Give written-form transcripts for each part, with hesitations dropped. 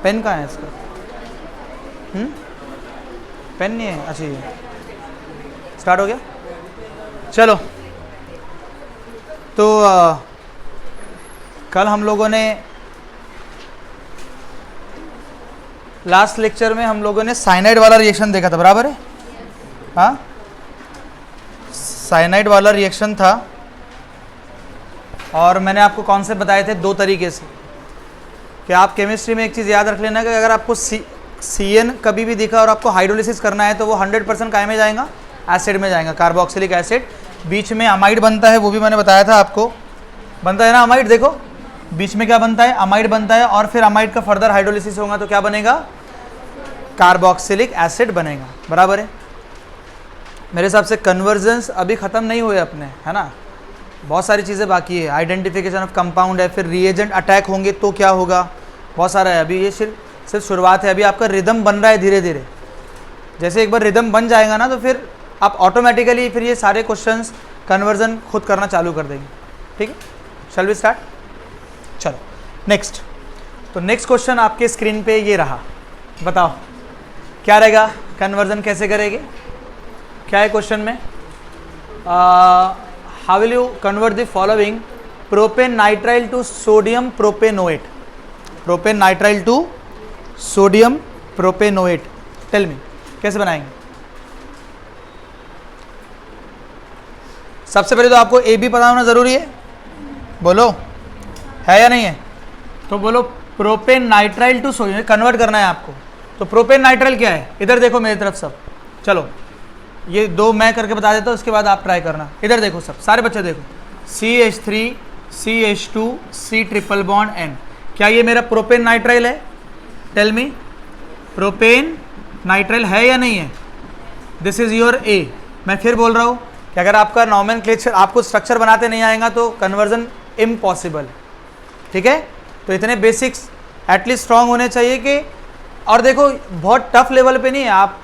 Pen कहाँ है इसका? पेन नहीं है? अच्छा ये स्टार्ट हो गया। चलो, तो कल हम लोगों ने लास्ट लेक्चर में हम लोगों ने साइनाइड वाला रिएक्शन देखा था, बराबर है? हाँ, साइनाइड वाला रिएक्शन था और मैंने आपको कॉन्सेप्ट बताए थे दो तरीके से कि आप केमिस्ट्री में एक चीज़ याद रख लेना कि अगर आपको CN कभी भी दिखा और आपको हाइड्रोलिसिस करना है तो वो 100% काय में जाएगा, एसिड में जाएगा, कार्बोक्सिलिक एसिड। बीच में अमाइड बनता है, वो भी मैंने बताया था आपको, बनता है ना अमाइड। देखो बीच में क्या बनता है, अमाइड बनता है और फिर अमाइड का फर्दर हाइड्रोलिसिस होगा तो क्या बनेगा, कार्बोक्सिलिक एसिड बनेगा, बराबर है? मेरे हिसाब से कन्वर्जेंस अभी ख़त्म नहीं हुए अपने, है ना, बहुत सारी चीज़ें बाकी है। आइडेंटिफिकेशन ऑफ कंपाउंड है, फिर रिएजेंट अटैक होंगे तो क्या होगा, बहुत सारा है। अभी ये सिर्फ शुरुआत है, अभी आपका रिदम बन रहा है धीरे धीरे। जैसे एक बार रिदम बन जाएगा ना तो फिर आप ऑटोमेटिकली फिर ये सारे क्वेश्चंस कन्वर्जन खुद करना चालू कर देंगे। ठीक है, शैल वी स्टार्ट? चलो नेक्स्ट। तो नेक्स्ट क्वेश्चन आपके स्क्रीन पे ये रहा, बताओ क्या रहेगा, कन्वर्जन कैसे करेंगे? क्या है क्वेश्चन में? How will you convert the following propane nitrile to sodium propanoate? Propane nitrile to sodium propanoate, tell me कैसे बनाएंगे? सबसे पहले तो आपको ए बी पता होना जरूरी है, बोलो है या नहीं है? तो बोलो propane nitrile to sodium convert करना है आपको। तो प्रोपेन नाइट्राइल क्या है, इधर देखो मेरी तरफ सब। चलो ये दो मैं करके बता देता हूँ, उसके बाद आप ट्राई करना। इधर देखो सब, सारे बच्चे देखो, CH3 CH2 C triple bond N। क्या ये मेरा प्रोपेन नाइट्राइल है? टेल मी, प्रोपेन नाइट्राइल है या नहीं है? This is your A। मैं फिर बोल रहा हूँ कि अगर आपका नॉमेनक्लेचर, आपको स्ट्रक्चर बनाते नहीं आएगा तो कन्वर्जन इम्पॉसिबल। ठीक है, तो इतने बेसिक्स एटलीस्ट स्ट्रांग होने चाहिए कि, और देखो बहुत टफ लेवल पे नहीं है। आप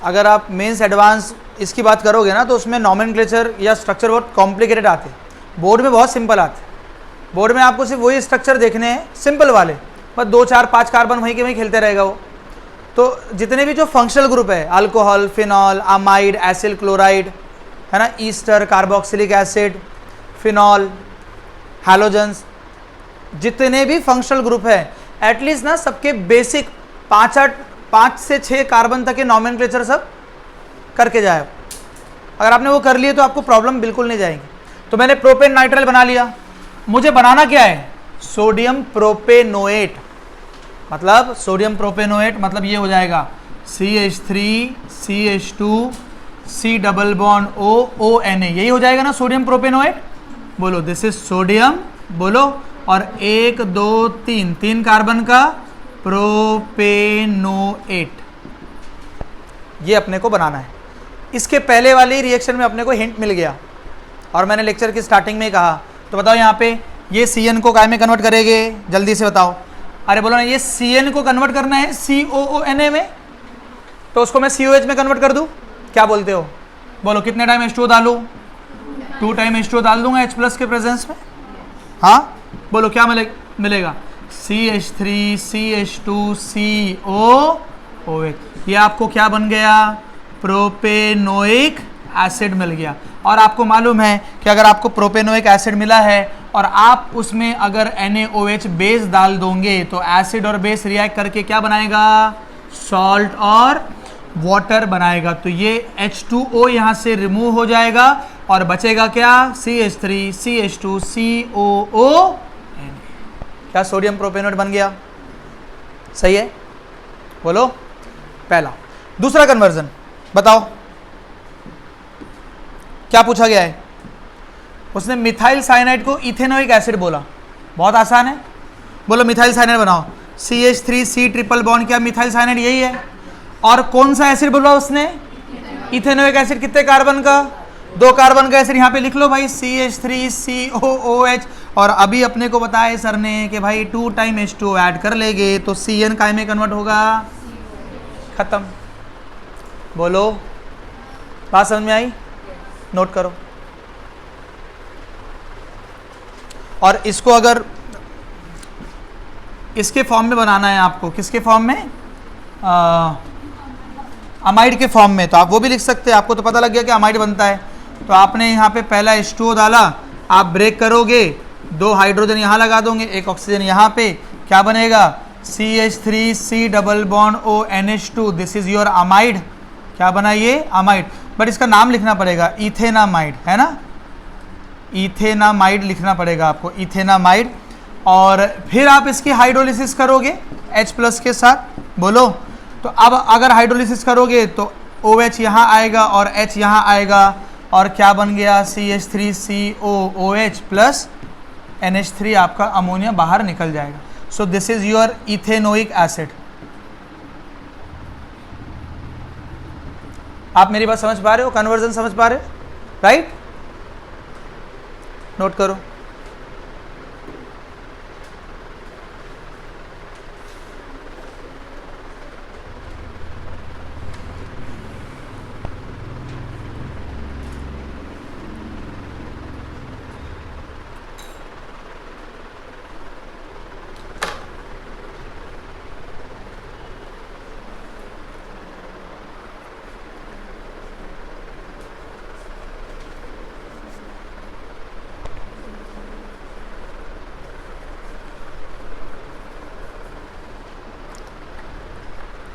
अगर आप मेंस एडवांस इसकी बात करोगे ना तो उसमें नॉमेनक्लेचर या स्ट्रक्चर बहुत कॉम्प्लिकेटेड आते हैं। बोर्ड में बहुत सिंपल आते हैं। बोर्ड में आपको सिर्फ वही स्ट्रक्चर देखने हैं सिंपल वाले, बस 2 4 5 कार्बन वहीं के वहीं खेलते रहेगा वो। तो जितने भी जो फंक्शनल ग्रुप है, alcohol, phenol, amide, acyl chloride, है ना, Easter, carboxylic acid, phenol, halogens, जितने भी फंक्शनल ग्रुप है एटलीस्ट ना सबके बेसिक 5 से 6 कार्बन तक के नॉमेनक्लेचर सब करके जाए। अगर आपने वो कर लिए तो आपको प्रॉब्लम बिल्कुल नहीं जाएगी। तो मैंने प्रोपेन नाइट्राइल बना लिया, मुझे बनाना क्या है, सोडियम प्रोपेनोएट। मतलब सोडियम प्रोपेनोएट मतलब ये हो जाएगा CH3 CH2 C double bond O Na, यही हो जाएगा ना सोडियम प्रोपेनोएट। बोलो दिस इज सोडियम, बोलो, और 1 2 3 कार्बन का प्रोपेनोएट, ये अपने को बनाना है। इसके पहले वाली रिएक्शन में अपने को हिंट मिल गया और मैंने लेक्चर की स्टार्टिंग में कहा। तो बताओ यहाँ पे ये CN को काय में कन्वर्ट करेंगे, जल्दी से बताओ। अरे बोलो ना, ये CN को कन्वर्ट करना है COONA में, तो उसको मैं COH में कन्वर्ट कर दूं, क्या बोलते हो? बोलो कितने टाइम H2O डालूं? 2 टाइम H2O डाल दूंगा H+ के प्रेजेंस में। हाँ बोलो क्या मिलेगा? CH3 CH2 COOH, ये आपको क्या बन गया, प्रोपेनोइक एसिड मिल गया। और आपको मालूम है कि अगर आपको प्रोपेनोइक एसिड मिला है और आप उसमें अगर NaOH बेस डाल दोगे तो एसिड और बेस रिएक्ट करके क्या बनाएगा, सॉल्ट और वाटर बनाएगा। तो ये H2O यहाँ से रिमूव हो जाएगा और बचेगा क्या, CH3 CH2 COO, क्या सोडियम प्रोपेनोएट बन गया। सही है, बोलो पहला। दूसरा कन्वर्जन बताओ क्या पूछा गया है? उसने मिथाइल साइनाइड को इथेनोइक एसिड बोला, बहुत आसान है। बोलो मिथाइल साइनाइड बनाओ, CH3 C ट्रिपल बॉन्ड, क्या मिथाइल साइनाइड यही है? और कौन सा एसिड बोला उसने, इथेनोइक एसिड। कितने कार्बन का, 2 कार्बन का एसिड। यहाँ पे लिख लो भाई CH3 COOH। और अभी अपने को बताया सर ने कि भाई 2 टाइम H2O ऐड कर लेंगे तो CN काय में कन्वर्ट होगा, खत्म। बोलो बात समझ में आई? नोट करो। और इसको अगर इसके फॉर्म में बनाना है आपको, किसके फॉर्म में, अमाइड के फॉर्म में। तो आप वो भी लिख सकते हैं, आपको तो पता लग गया कि अमाइड बनता है। तो आपने यहाँ पे पहला H2O डाला, आप ब्रेक करोगे, 2 हाइड्रोजन यहाँ लगा दोगे, 1 ऑक्सीजन यहाँ पे, क्या बनेगा, CH3C double bond O NH2, this is your amide. क्या बना ये, अमाइड। बट इसका नाम लिखना पड़ेगा, इथेनामाइड, है ना, इथेनामाइड लिखना पड़ेगा आपको, इथेनामाइड। और फिर आप इसकी हाइड्रोलिसिस करोगे H+ के साथ, बोलो। तो अब अगर हाइड्रोलिसिस करोगे तो OH यहाँ आएगा और H यहाँ आएगा, और क्या बन गया, CH3COOH प्लस NH3, आपका अमोनिया बाहर निकल जाएगा। So this is your ethanoic acid. आप मेरी बात समझ पा रहे हो, कन्वर्जन समझ पा रहे हो, राइट? नोट करो।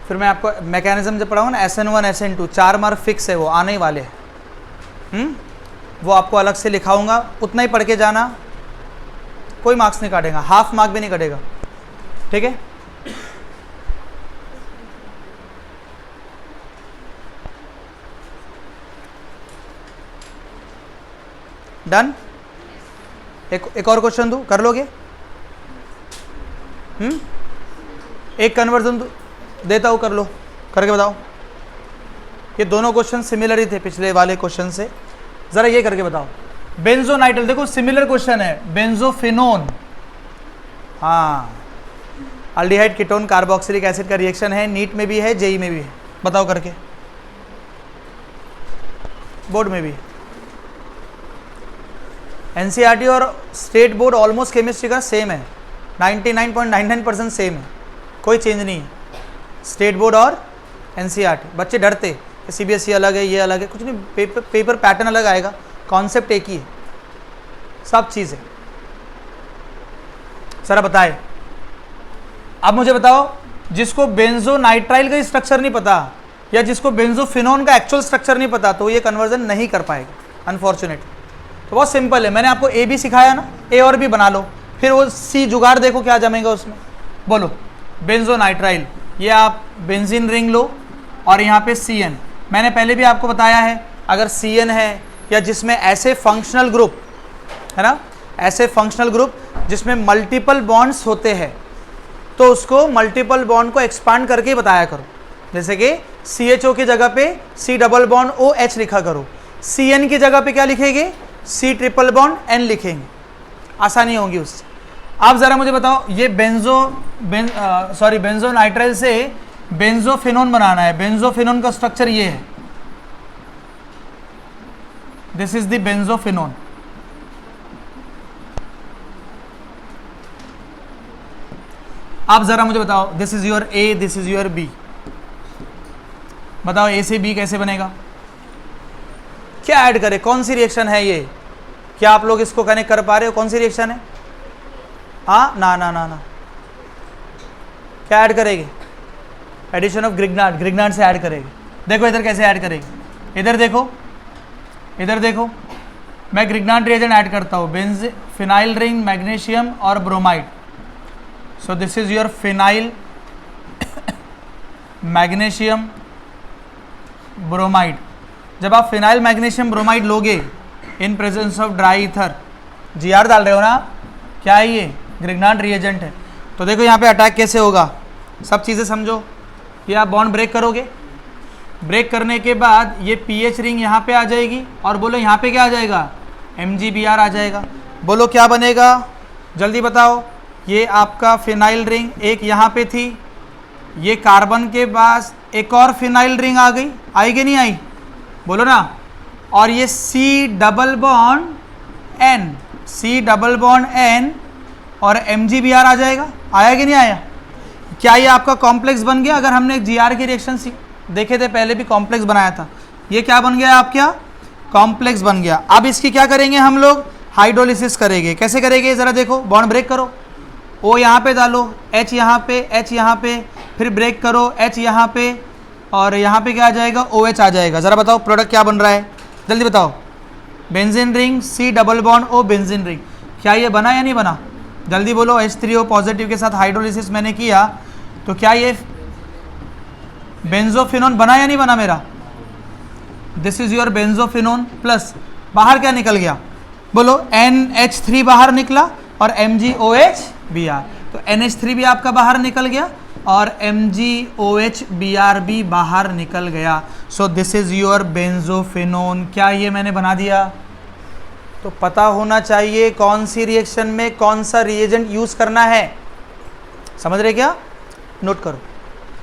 फिर मैं आपको मैकेनिज्म जब पढ़ाऊंगा ना, SN1 SN2 4 मार्क फिक्स है, वो आने ही वाले हैं। वो आपको अलग से लिखाऊंगा, उतना ही पढ़ के जाना, कोई मार्क्स नहीं काटेगा, हाफ मार्क भी नहीं कटेगा, ठीक है? डन। एक और क्वेश्चन दूं, कर लोगे? एक कन्वर्जन देता हूँ, कर लो, करके बताओ। ये दोनों क्वेश्चन सिमिलर ही थे पिछले वाले क्वेश्चन से, जरा ये करके बताओ। बेंजोनाइट्राइल, देखो सिमिलर क्वेश्चन है, बेंजोफिनोन, हाँ, अल्डिहाइड कीटोन कार्बोक्सिलिक एसिड का रिएक्शन है, नीट में भी है, जेई में भी है, बताओ करके, बोर्ड में भी। एनसीईआरटी और स्टेट बोर्ड ऑलमोस्ट केमिस्ट्री का सेम है, 99.99% सेम है, कोई चेंज नहीं है। स्टेट बोर्ड और एनसीईआरटी, बच्चे डरते सीबीएसई अलग है, ये अलग है, कुछ नहीं, पेपर पैटर्न अलग आएगा, कॉन्सेप्ट एक ही है, सब चीज़ है। सर बताए, अब मुझे बताओ, जिसको बेंजोनाइट्राइल का स्ट्रक्चर नहीं पता या जिसको बेंजोफिनोन का एक्चुअल स्ट्रक्चर नहीं पता, तो ये कन्वर्जन नहीं कर पाएगा, अनफॉर्चुनेट। तो बहुत सिंपल है, मैंने आपको ए बी सिखाया ना, ए और बी बना लो, फिर वो सी जुगाड़ देखो क्या जमेगा उसमें। बोलो, बेंजोनाइट्राइल, ये आप बेंजीन रिंग लो और यहाँ पे CN, मैंने पहले भी आपको बताया है, अगर CN है या जिसमें ऐसे फंक्शनल ग्रुप है ना, ऐसे फंक्शनल ग्रुप जिसमें मल्टीपल बॉन्ड्स होते हैं, तो उसको मल्टीपल बॉन्ड को एक्सपांड करके बताया करो। जैसे कि CHO की जगह पे C डबल बॉन्ड OH लिखा करो, CN की जगह पे क्या लिखेंगे, C ट्रिपल बॉन्ड N लिखेंगे, आसानी होगी उससे। आप ज़रा मुझे बताओ, ये बेंजोनाइट्राइल से बेंजोफिनोन बनाना है, बेंजोफिनोन का स्ट्रक्चर ये है, दिस इज द बेंजोफिनोन। आप जरा मुझे बताओ, this is your A, this is your B, बताओ A से B कैसे बनेगा, क्या ऐड करें, कौन सी रिएक्शन है ये, क्या आप लोग इसको कनेक्ट कर पा रहे हो, कौन सी रिएक्शन है? हाँ, ना ना ना ना, क्या ऐड करेंगे, एडिशन ऑफ ग्रिग्नार्ड, ग्रिग्नार्ड से ऐड करेंगे। देखो इधर कैसे ऐड करेंगे, इधर देखो, इधर देखो, मैं ग्रिग्नार्ड रिएजेंट ऐड करता हूँ, बेंज फिनाइल रिंग, मैग्नीशियम और bromide. So this is your phenyl magnesium bromide. जब आप फिनाइल मैग्नीशियम ब्रोमाइड लोगे इन presence of dry ether, GR डाल रहे हो ना, क्या है ये, ग्रिग्नार्ड रिएजेंट है। तो देखो यहाँ पे अटैक कैसे होगा, सब चीज़ें समझो। ये आप बॉन्ड ब्रेक करोगे, ब्रेक करने के बाद ये पीएच रिंग यहाँ पे आ जाएगी, और बोलो यहाँ पे क्या आ जाएगा, MgBr आ जाएगा। बोलो क्या बनेगा, जल्दी बताओ। ये आपका फिनाइल रिंग एक यहाँ पे थी, ये कार्बन के पास एक और फिनाइल रिंग आ गई, आई कि नहीं आई, बोलो ना। और ये C double bond N, C double bond N और MgBr आ जाएगा, आया कि नहीं आया? क्या ये आपका कॉम्प्लेक्स बन गया? अगर हमने एक जीआर की रिएक्शन देखे थे पहले भी, कॉम्प्लेक्स बनाया था, ये क्या बन गया आपका? कॉम्प्लेक्स बन गया। अब इसकी क्या करेंगे हम लोग? हाइड्रोलिसिस करेंगे। कैसे करेंगे ज़रा देखो, बॉन्ड ब्रेक करो, O यहाँ पे डालो, H यहाँ पे, H यहाँ पे, फिर ब्रेक करो, H यहाँ पे, और यहाँ पे क्या आ जाएगा? OH आ जाएगा। ज़रा बताओ प्रोडक्ट क्या बन रहा है, जल्दी बताओ। Benzene ring, C double bond O benzene ring. क्या ये बना या नहीं बना? जल्दी बोलो। H3O पॉजिटिव के साथ हाइड्रोलिसिस मैंने किया, तो क्या ये बेंजोफिनोन बना या नहीं बना मेरा? This is your benzophenone plus, बाहर क्या निकल गया बोलो? NH3 बाहर निकला और MgOH-Br, तो NH3 भी आपका बाहर निकल गया और MgOH-Br भी बाहर निकल गया। So this is your benzophenone. क्या ये मैंने बना दिया? तो पता होना चाहिए कौन सी रिएक्शन में कौन सा रिएजेंट यूज करना है। समझ रहे क्या? नोट करो,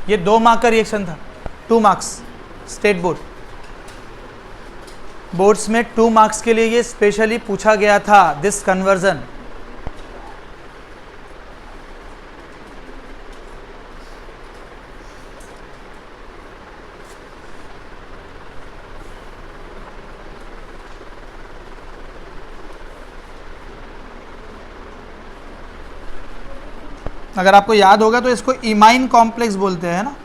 ये 2 मार्क का रिएक्शन था, 2 मार्क्स। स्टेट बोर्ड बोर्ड्स में 2 मार्क्स के लिए ये स्पेशली पूछा गया था, दिस कन्वर्जन। अगर आपको याद होगा तो इसको इमाइन कॉम्प्लेक्स बोलते हैं ना,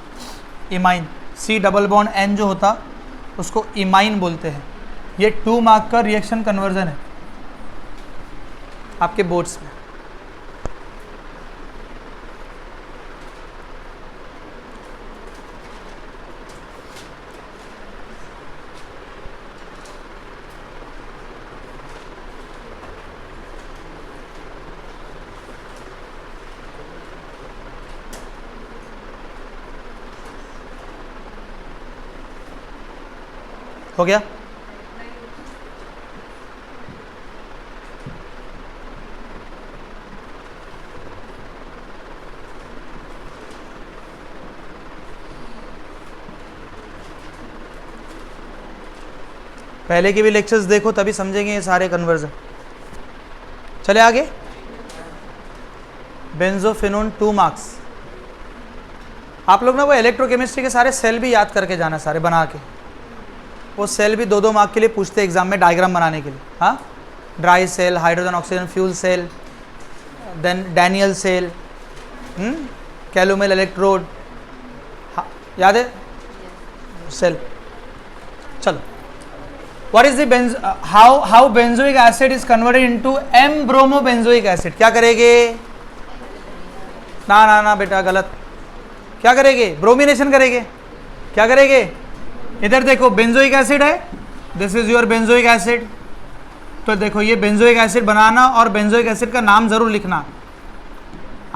imine, C double bond N जो होता उसको इमाइन बोलते हैं। ये 2 मार्क का रिएक्शन कन्वर्जन है आपके बोर्ड्स में। हो गया? पहले के भी लेक्चर्स देखो तभी समझेंगे ये सारे कन्वर्जन। चले आगे। Benzophenone 2 marks. आप लोग ना वो इलेक्ट्रोकेमिस्ट्री के सारे सेल भी याद करके जाना, सारे बना के। वो सेल भी 2-2 मार्क के लिए पूछते हैं एग्जाम में, डायग्राम बनाने के लिए। हाँ, dry cell, hydrogen oxygen fuel cell, then Daniel cell, calomel electrode, याद है सेल। चलो, what is the how benzoic acid is converted into M-bromobenzoic acid? क्या करेंगे? ना ना ना बेटा, गलत। क्या करेंगे? ब्रोमिनेशन करेंगे। क्या करेंगे? इधर देखो, बेंजोइक एसिड है, this is your benzoic acid. तो देखो ये बेंजोइक एसिड बनाना और बेंजोइक एसिड का नाम जरूर लिखना।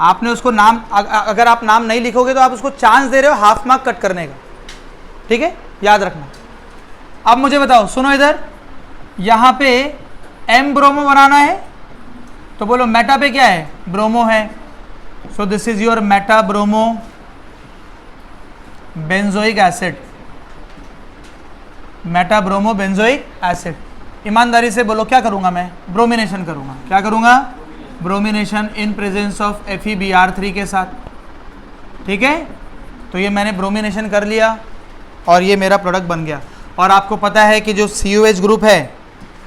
आपने उसको नाम, अगर आप नाम नहीं लिखोगे तो आप उसको चांस दे रहे हो हाफ मार्क कट करने का, ठीक है, याद रखना। अब मुझे बताओ, सुनो इधर, यहाँ पे M ब्रोमो बनाना है तो बोलो मेटा पे क्या है? ब्रोमो है। So this is your Meta bromo benzoic acid, Meta bromo benzoic acid. ईमानदारी से बोलो, क्या करूँगा मैं? ब्रोमिनेशन करूँगा। क्या करूँगा? Bromination in presence of FeBr3 के साथ, ठीक है। तो ये मैंने ब्रोमिनेशन कर लिया और ये मेरा प्रोडक्ट बन गया। और आपको पता है कि जो COH ग्रुप है,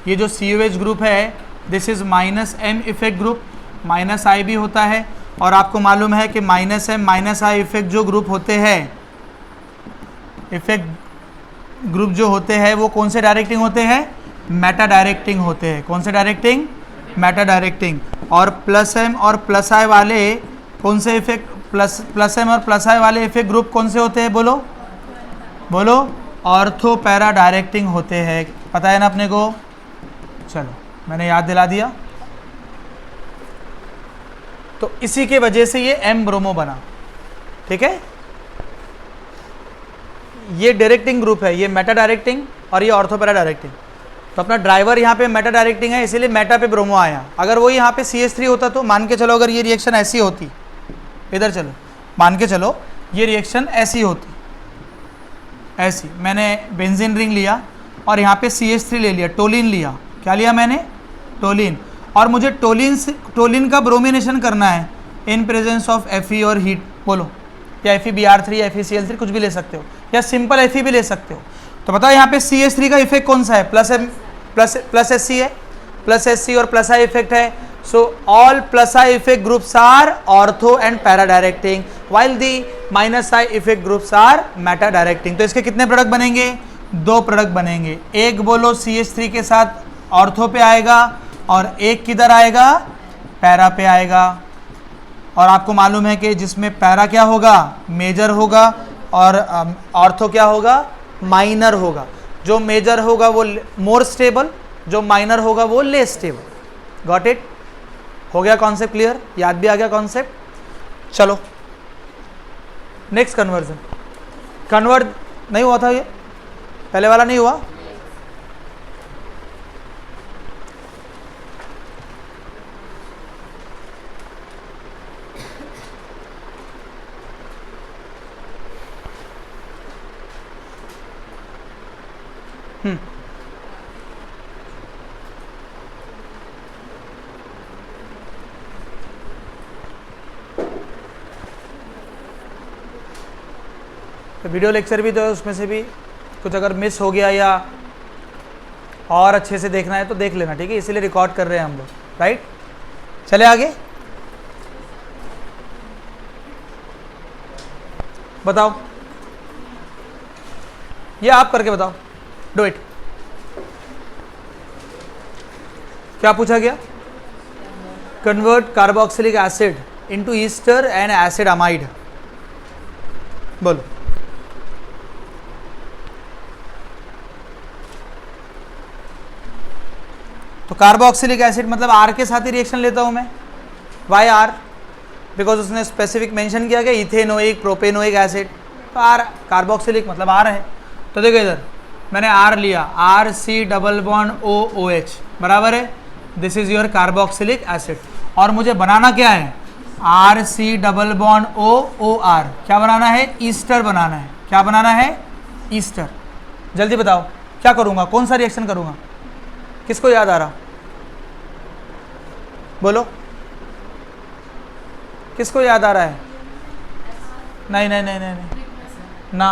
ये जो COH ग्रुप है, this is -M effect group, -I भी होता है। और आपको मालूम है कि -M -I इफेक्ट जो ग्रुप होते हैं, इफेक्ट ग्रुप जो होते हैं वो कौन से डायरेक्टिंग होते हैं? मेटा डायरेक्टिंग होते हैं। कौन से डायरेक्टिंग? Meta directing. और +M और +I वाले कौन से इफेक्ट, +M और +I वाले इफेक्ट ग्रुप कौन से होते हैं? बोलो बोलो, ऑर्थो पैरा डायरेक्टिंग होते हैं। पता है ना अपने को? चलो, मैंने याद दिला दिया। तो इसी के वजह से ये M ब्रोमो बना, ठीक है। ये डायरेक्टिंग ग्रुप है, ये मेटा डायरेक्टिंग और ये ऑर्थो पैरा डायरेक्टिंग। तो अपना ड्राइवर यहाँ पे मेटा डायरेक्टिंग है, इसीलिए मेटा पे ब्रोमो आया। अगर वो यहाँ पे CH3 होता तो मान के चलो, अगर ये रिएक्शन ऐसी होती, इधर चलो, मान के चलो ये रिएक्शन ऐसी होती, ऐसी, मैंने बेंजीन रिंग लिया और यहाँ पे CH3 ले लिया, टोलिन लिया। क्या लिया मैंने? टोलिन। और मुझे टोलिन का ब्रोमिनेशन करना है, इन प्रेजेंस ऑफ Fe और हीट, बोलो, या FeBr3 या FeCl3 कुछ भी ले सकते हो, या सिंपल Fe भी ले सकते हो। तो बताओ यहाँ पे CH3 का इफेक्ट कौन सा है? प्लस Sc है, प्लस Sc और प्लस आई इफेक्ट है। So all plus I effect groups are ortho and para directing, while the minus I effect groups are meta directing. तो इसके कितने प्रोडक्ट बनेंगे? 2 प्रोडक्ट बनेंगे। एक बोलो CH3 के साथ ऑर्थो पे आएगा और एक किधर आएगा? पैरा पे आएगा। और आपको मालूम है कि जिसमें पैरा क्या होगा? मेजर होगा, और ऑर्थो क्या होगा? माइनर होगा। जो मेजर होगा वो मोर स्टेबल, जो माइनर होगा वो लेस स्टेबल। Got it? हो गया कॉन्सेप्ट क्लियर? याद भी आ गया कॉन्सेप्ट? चलो नेक्स्ट कन्वर्जन। कन्वर्ट नहीं हुआ था ये, पहले वाला नहीं हुआ? तो वीडियो लेक्चर भी तो उसमें से भी कुछ अगर मिस हो गया या और अच्छे से देखना है तो देख लेना, ठीक है? इसीलिए रिकॉर्ड कर रहे हैं हम लोग, राइट? चले आगे, बताओ, ये आप करके बताओ, डू इट। क्या पूछा गया? Convert carboxylic acid into Easter and acid amide. बोलो। तो कार्बोक्सिलिक एसिड मतलब R के साथ ही रिएक्शन लेता हूं मैं। Why R? बिकॉज उसने स्पेसिफिक मेंशन किया कि इथेनोइक प्रोपेनोइक एसिड, तो R कार्बोक्सिलिक मतलब R है। तो देखो इधर मैंने R लिया, RC डबल बॉन्ड OOH बराबर है, this is your carboxylic acid. और मुझे बनाना क्या है? RC double bond OOR। क्या बनाना है? ईस्टर बनाना है। क्या बनाना है? ईस्टर। जल्दी बताओ क्या करूँगा, कौन सा रिएक्शन करूँगा? किसको याद आ रहा? बोलो, किसको याद आ रहा है? नहीं नहीं नहीं नहीं, नहीं। ना,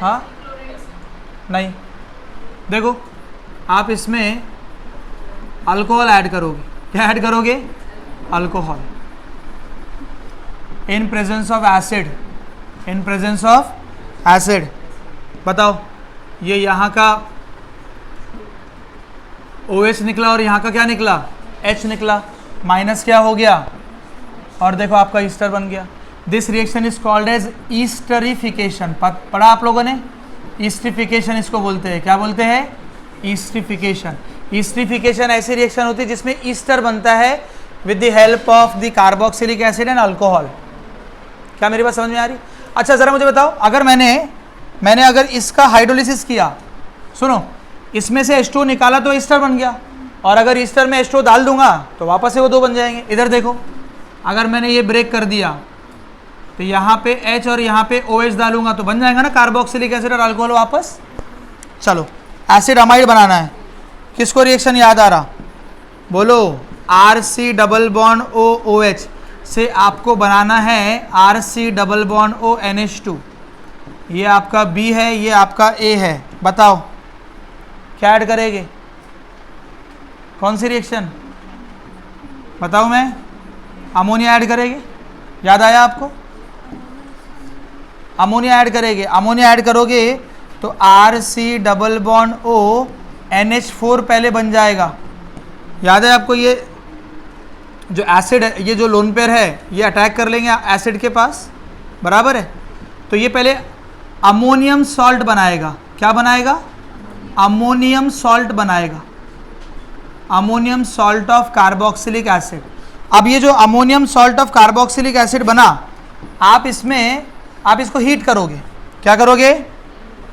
हाँ, नहीं। देखो आप इसमें अल्कोहल ऐड करोगे। क्या ऐड करोगे? Alcohol in presence of acid, in presence of acid. बताओ, ये यहाँ का OH निकला और यहाँ का क्या निकला? H निकला, माइनस क्या हो गया? और देखो आपका ईस्टर बन गया। This reaction is called as esterification. पढ़ा आप लोगों ने? ईस्टरिफिकेशन इसको बोलते हैं। क्या बोलते हैं? ईस्टरिफिकेशन। ईस्टरिफिकेशन ऐसी रिएक्शन होती है जिसमें ईस्टर बनता है with the help of the carboxylic acid and alcohol. क्या मेरी बात समझ में आ रही? अच्छा जरा मुझे बताओ, अगर मैंने अगर इसका हाइड्रोलिसिस किया, सुनो, इसमें से H2 निकाला तो ईस्टर बन गया, और अगर ईस्टर में H2 डाल दूंगा तो वापस से वो 2 बन जाएंगे। इधर देखो, अगर मैंने ये ब्रेक कर दिया तो यहाँ पे H और यहाँ पे OH डालूंगा तो बन जाएगा ना कार्बोक्सिलिक एसिड और अल्कोहल वापस। चलो एसिड अमाइड बनाना है। किसको रिएक्शन याद आ रहा? बोलो। RC डबल बॉन्ड OOH से आपको बनाना है RC डबल बॉन्ड ONH2। ये आपका B है, ये आपका A है। बताओ क्या ऐड करेंगे? कौन सी रिएक्शन बताओ? मैं अमोनिया ऐड करेंगे। याद आया आपको? अमोनिया ऐड करेंगे। अमोनिया ऐड करोगे तो RC double bond O NH4 पहले बन जाएगा। याद है आपको? ये जो एसिड है, ये जो लोन पेयर है, ये अटैक कर लेंगे एसिड के पास, बराबर है? तो ये पहले अमोनियम सॉल्ट बनाएगा। क्या बनाएगा? अमोनियम सॉल्ट बनाएगा, ammonium salt of carboxylic acid. अब ये जो ammonium salt of carboxylic acid बना, आप इसको हीट करोगे। क्या करोगे?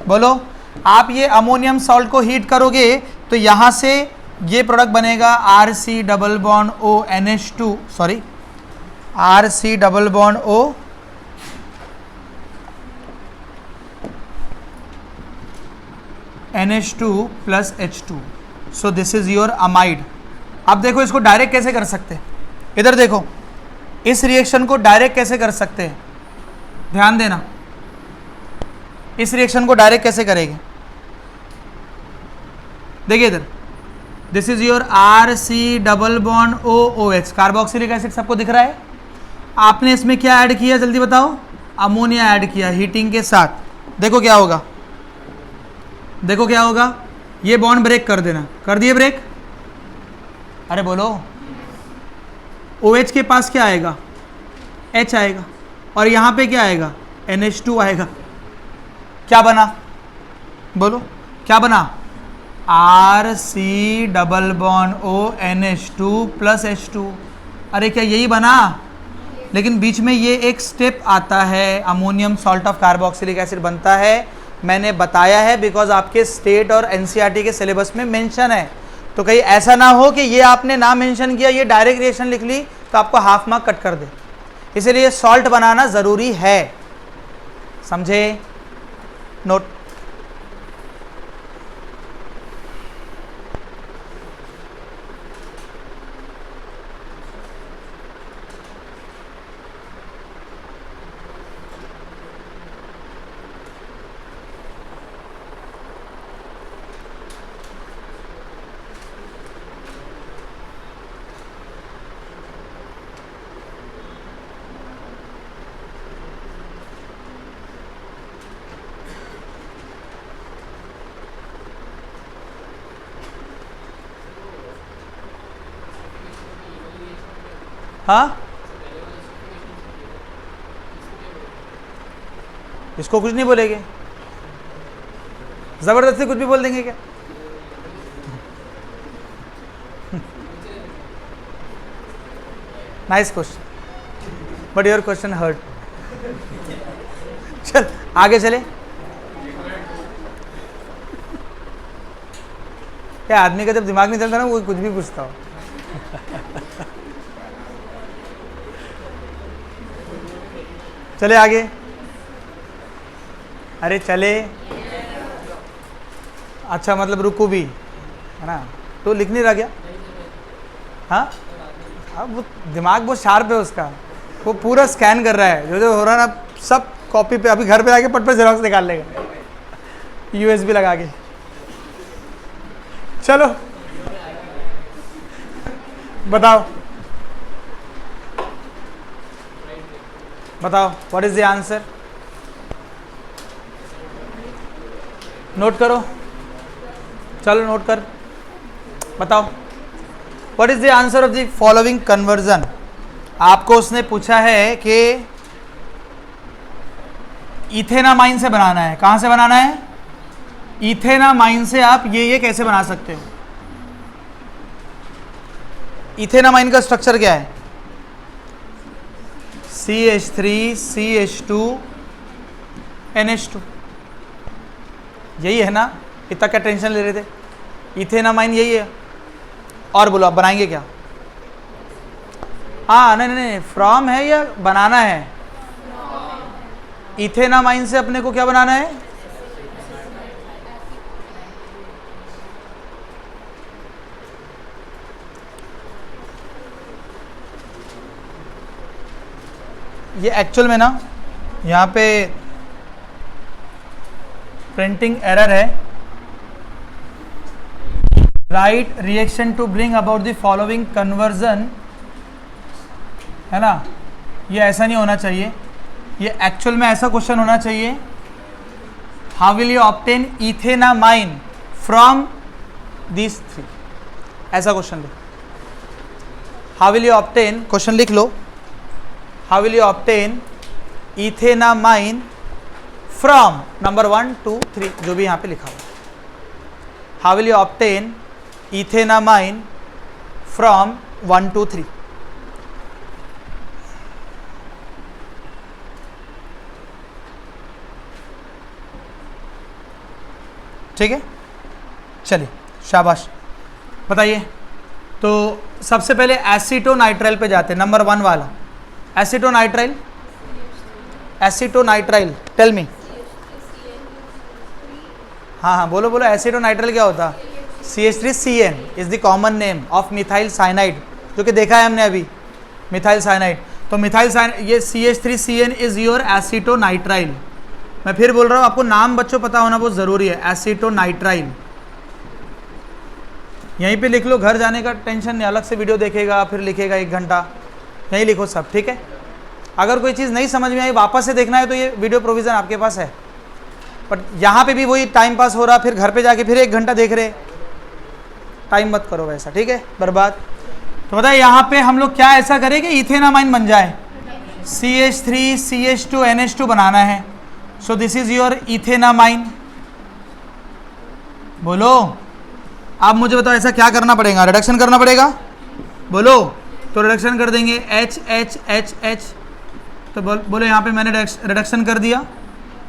बोलो। आप ये अमोनियम सॉल्ट को हीट करोगे तो यहाँ से ये प्रोडक्ट बनेगा RC double bond ONH2, sorry RC double bond O NH2 plus H2। So this is your amide. अब देखो इसको डायरेक्ट कैसे कर सकते हैं? इधर देखो, इस रिएक्शन को डायरेक्ट कैसे कर सकते हैं, ध्यान देना, इस रिएक्शन को डायरेक्ट कैसे करेंगे। देखिए इधर, this is your RC double bond OOH, carboxylic acid सबको दिख रहा है। आपने इसमें क्या ऐड किया जल्दी बताओ, अमोनिया ऐड किया हीटिंग के साथ। देखो क्या होगा, देखो क्या होगा, ये बॉन्ड ब्रेक कर देना, कर दिए ब्रेक। अरे बोलो, OH के पास क्या आएगा, H आएगा, और यहाँ पे क्या आएगा, NH2 आएगा। क्या बना, बोलो क्या बना, RC double bond O NH2 plus H2। अरे क्या यही बना, लेकिन बीच में ये एक स्टेप आता है, ammonium salt of carboxylic acid बनता है। मैंने बताया है बिकॉज आपके स्टेट और NCERT के सिलेबस में मेंशन है। तो कहीं ऐसा ना हो कि ये आपने ना मेंशन किया, ये डायरेक्ट रिएक्शन लिख ली तो आपको हाफ मार्क कट कर दे। इसलिए सॉल्ट बनाना ज़रूरी है, समझे, नोट। हाँ, इसको कुछ नहीं बोलेंगे, जबरदस्ती कुछ भी बोल देंगे क्या। Nice question, but your question hurt. चल आगे चले। क्या आदमी का जब दिमाग नहीं चलता ना, वो कुछ भी पूछता हो। चले आगे, अरे चले, अच्छा मतलब रुको भी है ना, तो लिख नहीं रहा क्या। हाँ, अब वो दिमाग बहुत शार्प है उसका, वो पूरा स्कैन कर रहा है, जो जो हो रहा है ना सब कॉपी पे, अभी घर पे आके पट पे जेरॉक्स निकाल लेगा USB लगा के। चलो बताओ, बताओ what is the answer, note करो, चलो नोट कर, बताओ what is the answer of the following conversion. आपको उसने पूछा है कि इथेनामाइन से बनाना है, कहां से बनाना है, इथेनामाइन से आप ये कैसे बना सकते हो। इथेनामाइन का स्ट्रक्चर क्या है, CH3 CH2 NH2, यही है ना, इतना क्या टेंशन ले रहे थे, इथेनामाइन यही है। और बोलो आप बनाएंगे क्या, हाँ नहीं नहीं, फ्रॉम है या बनाना है, इथेनामाइन से अपने को क्या बनाना है, ये एक्चुअल में ना यहाँ पे प्रिंटिंग एरर है। Write reaction to bring about the following conversion, है ना, ये ऐसा नहीं होना चाहिए, ये एक्चुअल में ऐसा क्वेश्चन होना चाहिए, how will you obtain ethanamine from this three, ऐसा क्वेश्चन लो, how will you obtain, question लिख लो, how will you obtain ethenamine from number 1 2 3, जो भी यहाँ पे लिखा हुआ, how will you obtain ethenamine from 1 2 3। ठीक है, चलिए शाबाश, बताइए। तो सबसे पहले एसीटोनाइट्राइल पे जाते हैं, नंबर 1 वाला एसीटोनाइट्राइल, एसीटोनाइट्राइल टेल मी, हाँ हाँ बोलो बोलो, एसीटोनाइट्राइल क्या होता, CH3CN is the common name of methyl cyanide, जो कि देखा है हमने अभी, मिथाइल साइनाइड। तो मिथाइल साइनाइड ये CH3CN इज योर एसीटोनाइट्राइल। मैं फिर बोल रहा हूँ, आपको नाम बच्चों पता होना बहुत ज़रूरी है, एसीटोनाइट्राइल। यहीं पे लिख लो, घर जाने का टेंशन नहीं, अलग से वीडियो देखेगा फिर लिखेगा 1 घंटा, यहीं लिखो सब, ठीक है। अगर कोई चीज़ नहीं समझ में आई वापस से देखना है तो ये वीडियो प्रोविज़न आपके पास है, बट यहाँ पे भी वही टाइम पास हो रहा, फिर घर पे जाके फिर 1 घंटा देख रहे, टाइम मत करो वैसा, ठीक है, बर्बाद। तो बताइए यहाँ पे हम लोग क्या ऐसा करें कि इथेनामाइन बन जाए, CH3CH2NH2 बनाना है। So this is your ethanamine. बोलो, आप मुझे बताओ ऐसा क्या करना पड़ेगा, रिडक्शन करना पड़ेगा, बोलो। तो रिडक्शन कर देंगे HHHH, तो बोलो यहाँ पे मैंने रिडक्शन कर दिया,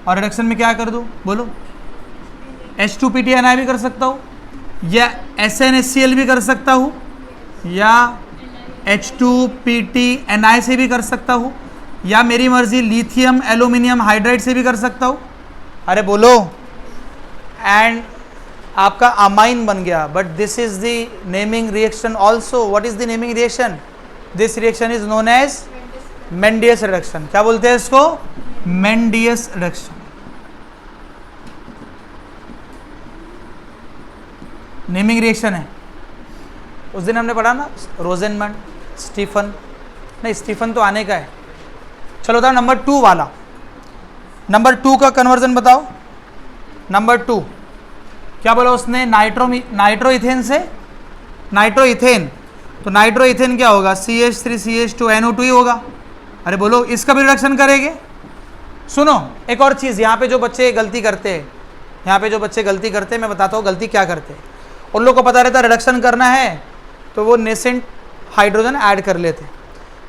और रिडक्शन में क्या कर दूँ, बोलो। H2PTNI भी कर सकता हूँ, या SNHCl भी कर सकता हूँ, या H2PTNI से भी कर सकता हूँ, या मेरी मर्जी लिथियम एल्यूमिनियम हाइड्राइड से भी कर सकता हूँ। अरे बोलो, एंड आपका अमाइन बन गया। But this is the naming reaction also. What is the naming reaction? This reaction is known as Mendius reduction. क्या बोलते हैं इसको? मेंडियस रिडक्शन। नेमिंग रिएक्शन है। उस दिन हमने पढ़ा ना, रोजेनमैन, स्टीफन, नहीं स्टीफन तो आने का है। चलो बताओ नंबर 2 वाला, नंबर 2 का कन्वर्जन बताओ। नंबर 2 क्या बोला उसने? नाइट्रोइथेन से नाइट्रोइथेन, तो नाइट्रोइथेन क्या होगा? CH3CH2NO2 ही होगा। अरे बोलो, इसका भी रिडक्शन करेंगे। सुनो एक और चीज़, यहाँ पे जो बच्चे गलती करते हैं, यहाँ पे जो बच्चे गलती करते हैं, मैं बताता हूँ गलती क्या करते हैं। उन लोग को पता रहता है रिडक्शन करना है तो वो नेसेंट हाइड्रोजन ऐड कर लेते।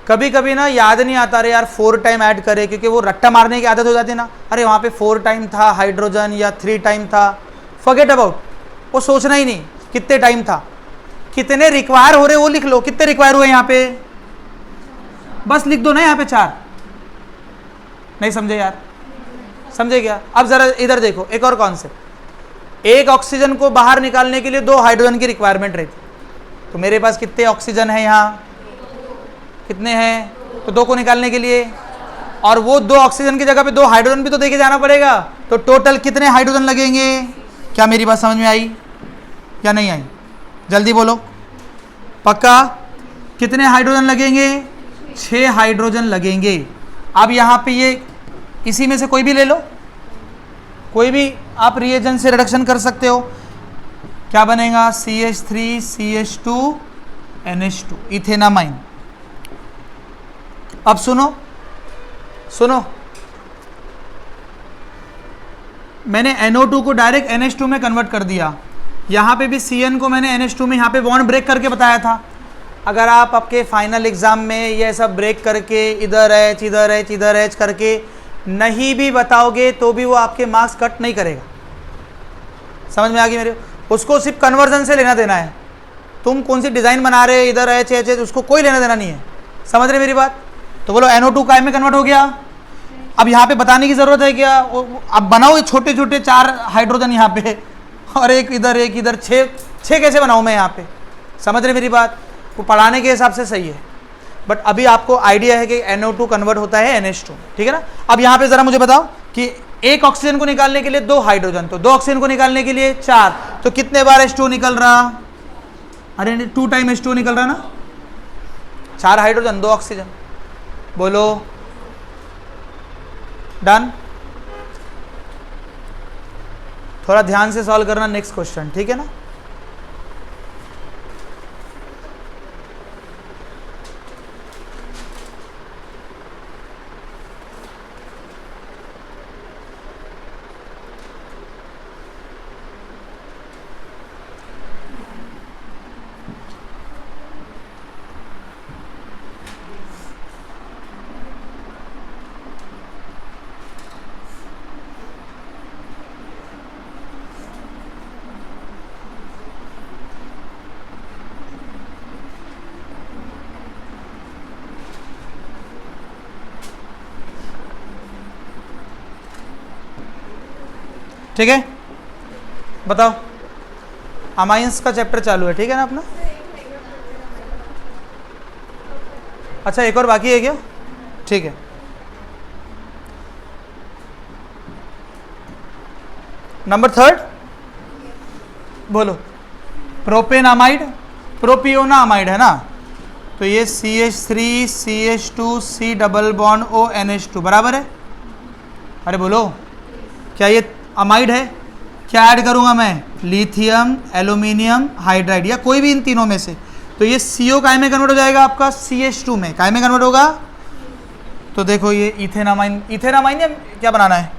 कभी कभी ना याद नहीं आता, अरे यार 4 टाइम ऐड करे, क्योंकि वो रट्टा मारने की आदत हो जाती है ना, अरे वहाँ पे 4 टाइम था हाइड्रोजन या 3 टाइम था, फॉरगेट अबाउट, वो सोचना ही नहीं कितने टाइम था, कितने रिक्वायर हो रहे वो लिख लो। कितने रिक्वायर हुए यहाँ पे, बस लिख दो ना यहाँ पे 4। नहीं समझे यार? समझे क्या? अब जरा इधर देखो, एक और कॉन्सेप्ट। एक ऑक्सीजन को बाहर निकालने के लिए 2 हाइड्रोजन की रिक्वायरमेंट रहती। तो मेरे पास कितने ऑक्सीजन है यहाँ? कितने हैं? तो 2 को निकालने के लिए, और वो 2 ऑक्सीजन की जगह पे 2 हाइड्रोजन भी तो देके जाना पड़ेगा। तो टोटल कितने हाइड्रोजन लगेंगे? क्या मेरी बात समझ में आई या नहीं आई? जल्दी बोलो, पक्का? कितने हाइड्रोजन लगेंगे? 6 हाइड्रोजन लगेंगे। अब यहाँ पे ये इसी में से कोई भी ले लो, कोई भी आप रिएजेंट से रिडक्शन कर सकते हो। क्या बनेगा? CH3CH2NH2 ethanamine. अब सुनो सुनो, मैंने NO2 को डायरेक्ट NH2 में कन्वर्ट कर दिया। यहाँ पे भी CN को मैंने NH2 में यहाँ पे बॉन्ड ब्रेक करके बताया था। अगर आप आपके फाइनल एग्जाम में ये सब ब्रेक करके इधर H इधर H इधर H करके नहीं भी बताओगे तो भी वो आपके मार्क्स कट नहीं करेगा। समझ में आ गई मेरे? उसको सिर्फ कन्वर्जन से लेना देना है। तुम कौन सी डिज़ाइन बना रहे हो, इधर H H उसको कोई लेना देना नहीं है। समझ रहे मेरी बात? तो बोलो NO2 काय में कन्वर्ट हो गया। अब यहाँ पे बताने की ज़रूरत है क्या? अब बनाओ छोटे छोटे 4 हाइड्रोजन यहाँ पे, और एक इधर 6 कैसे बनाऊँ मैं यहाँ पे? समझ रहे मेरी बात? वो पढ़ाने के हिसाब से सही है, बट अभी आपको आइडिया है कि NO2 कन्वर्ट होता है NH2, ठीक है ना। अब यहाँ पे ज़रा मुझे बताओ कि एक ऑक्सीजन को निकालने के लिए 2 हाइड्रोजन, तो 2 ऑक्सीजन को निकालने के लिए 4, तो कितने बार H2 निकल रहा? अरे 2 टाइम H2 निकल रहा ना। 4 हाइड्रोजन 2 ऑक्सीजन, बोलो डन। थोड़ा ध्यान से सॉल्व करना नेक्स्ट क्वेश्चन, ठीक है ना। ठीक है, बताओ। अमाइंस का चैप्टर चालू है, ठीक है ना अपना। अच्छा एक और बाकी है क्या? ठीक है, नंबर थर्ड बोलो। प्रोपेनामाइड, प्रोपियोनामाइड है ना, तो ये CH3 CH2 C double bond O NH2 बराबर है। अरे बोलो, क्या ये अमाइड है? क्या ऐड करूंगा मैं? लिथियम एल्यूमिनियम हाइड्राइड या कोई भी इन तीनों में से। तो ये CO काय में कन्वर्ट हो जाएगा आपका? CH2 में। काय में कन्वर्ट होगा? तो देखो ये इथेनामाइन, इथेनामाइन या क्या बनाना है?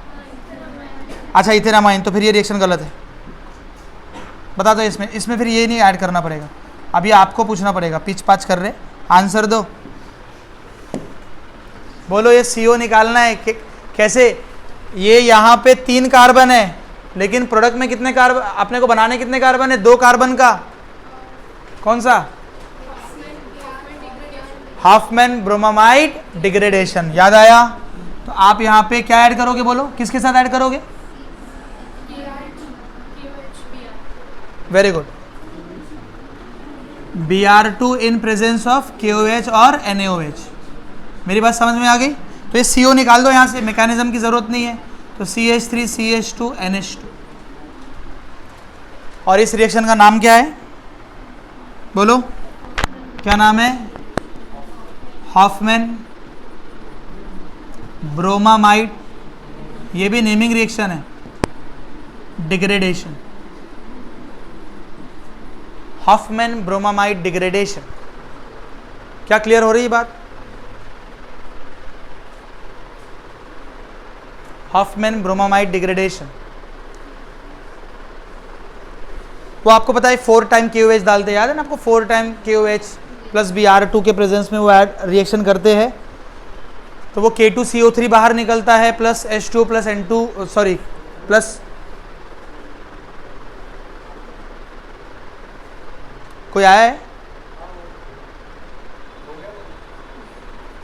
अच्छा इथेनामाइन, तो फिर ये रिएक्शन गलत है। बता दो इसमें फिर ये नहीं ऐड करना पड़ेगा। अभी आपको पूछना पड़ेगा, पिच पाच कर रहे, आंसर दो। बोलो ये CO निकालना है कैसे? ये यहाँ पे 3 कार्बन है, लेकिन प्रोडक्ट में कितने कार्बन अपने को बनाने, कितने कार्बन है? 2 कार्बन का। कौन सा? Hopman bromamide degradation. याद आया? तो आप यहाँ पे क्या ऐड करोगे? बोलो किसके साथ ऐड करोगे? Very good, Br2 in presence of KOH और NaOH। मेरी बात समझ में आ गई? तो ये CO निकाल दो यहाँ से, मैकेनिज्म की जरूरत नहीं है। तो CH3 CH2 NH2। और इस रिएक्शन का नाम क्या है? बोलो क्या नाम है? हॉफमैन ब्रोमामाइड, ये भी नेमिंग रिएक्शन है, डिग्रेडेशन। Hofmann bromamide degradation. क्या क्लियर हो रही है बात? हॉफमैन ब्रोमामाइड डिग्रेडेशन, वो आपको पता है 4 टाइम KOH डालते, याद है ना आपको? 4 टाइम KOH प्लस Br2 के प्रेजेंस में वो रिएक्शन करते हैं, तो वो K2CO3 बाहर निकलता है plus H2 plus N2 sorry plus, कोई आया है?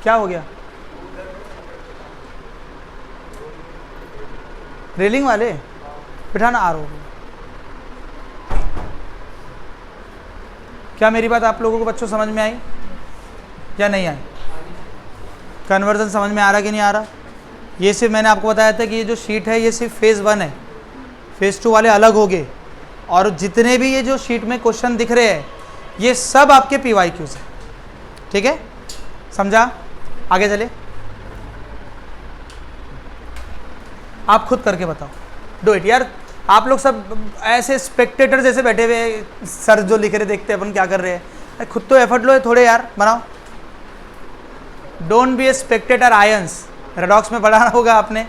क्या हो गया? रेलिंग वाले बिठाना आ रहा हो। क्या मेरी बात आप लोगों को बच्चों समझ में आई या नहीं आई? कन्वर्जन समझ में आ रहा कि नहीं आ रहा? ये सिर्फ मैंने आपको बताया था कि ये जो शीट है ये सिर्फ फेज़ 1 है, फेज़ 2 वाले अलग हो गए। और जितने भी ये जो शीट में क्वेश्चन दिख रहे हैं ये सब आपके PYQs है। ठीक है, समझा? आगे चले, आप खुद करके बताओ। डू इट यार। आप लोग सब ऐसे स्पेक्टेटर जैसे बैठे हुए, सर जो लिख रहे देखते अपन क्या कर रहे हैं, खुद तो एफर्ट लो थोड़े यार, बनाओ। Don't be A Spectator ions. Redox में पढ़ाना होगा आपने,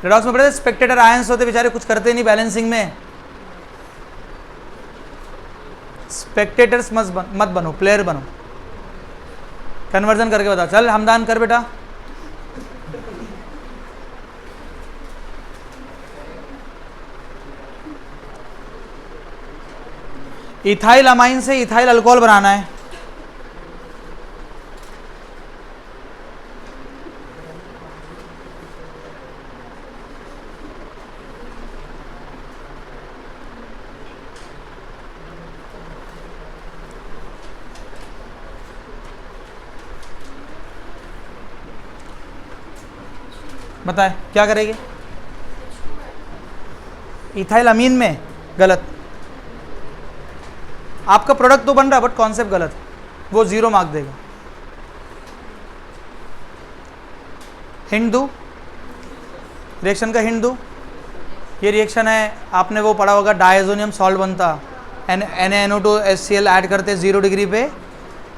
रेडॉक्स में पढ़े स्पेक्टेटर आयंस होते बेचारे, कुछ करते नहीं बैलेंसिंग में। स्पेक्टेटर्स मत बनो, प्लेयर बनो। कन्वर्जन करके बताओ। चल हमदान कर बेटा। इथाइल अमाइन से इथाइल अल्कोहल बनाना है। बताए क्या करेंगे? इथाइल अमीन में गलत। आपका प्रोडक्ट तो बन रहा बट कॉन्सेप्ट गलत है, वो 0 मार्क देगा। हिंट दूं? रिएक्शन का हिंट दूं? ये रिएक्शन है, आपने वो पढ़ा होगा, डायजोनियम सॉल्ट बनता, NaNO2HCl ऐड करते 0 डिग्री पे,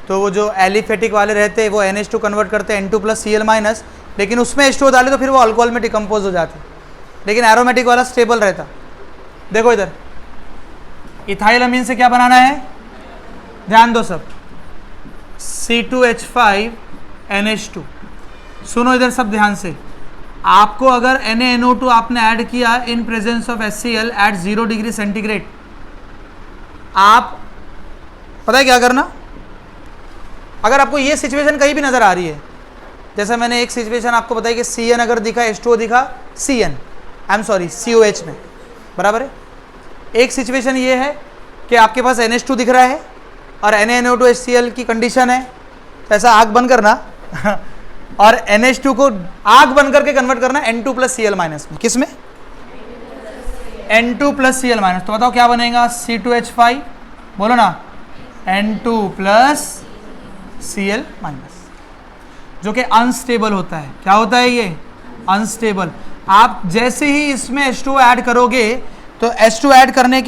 तो वो जो एलिफेटिक वाले रहते वो NH2 कन्वर्ट करते N2+Cl-, लेकिन उसमें H2 डाले तो फिर वो अल्कोहल में डिकम्पोज हो जाते, लेकिन एरोमेटिक वाला स्टेबल रहता। देखो इधर, इथाइल अमीन से क्या बनाना है? ध्यान दो सब, C2H5NH2। सुनो इधर सब ध्यान से, आपको अगर NaNO2 आपने ऐड किया in presence of HCl at 0 degree centigrade, आप पता है क्या करना? अगर आपको ये सिचुएशन कहीं भी नजर आ रही है, जैसा मैंने एक सिचुएशन आपको बताई कि Cn अगर दिखा, H2O दिखा, COH में, बराबर है। एक सिचुएशन ये है कि आपके पास NH2 दिख रहा है और NaNO2HCl की कंडीशन है, तो ऐसा आग बंद करना और NH2 को आग बंद करके कन्वर्ट करना N2 प्लस Cl माइनस में। किस में? N2 plus Cl minus. तो बताओ क्या बनेगा? C2H5, बोलो ना, N2 प्लस Cl माइनस, जो कि अनस्टेबल होता है। क्या होता है ये? अनस्टेबल। आप जैसे ही इसमें H2 ऐड करोगे तो H2 ऐड करने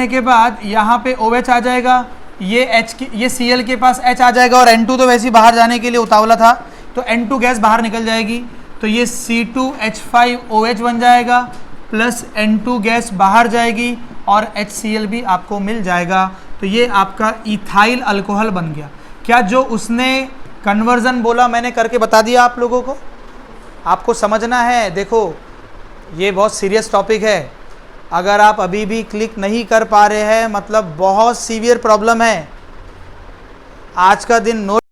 के बाद यहाँ पे OH आ जाएगा, ये Cl के पास H आ जाएगा और N2 तो वैसे ही बाहर जाने के लिए उतावला था, तो N2 गैस बाहर निकल जाएगी, तो ये C2H5OH बन जाएगा प्लस N2 गैस बाहर जाएगी और HCl भी आपको मिल जाएगा। तो ये आपका इथाइल अल्कोहल बन गया। क्या जो उसने कन्वर्जन बोला मैंने करके बता दिया आप लोगों को? आपको समझना है। देखो ये बहुत सीरियस टॉपिक है, अगर आप अभी भी क्लिक नहीं कर पा रहे हैं मतलब बहुत सीवियर प्रॉब्लम है। आज का दिन नोट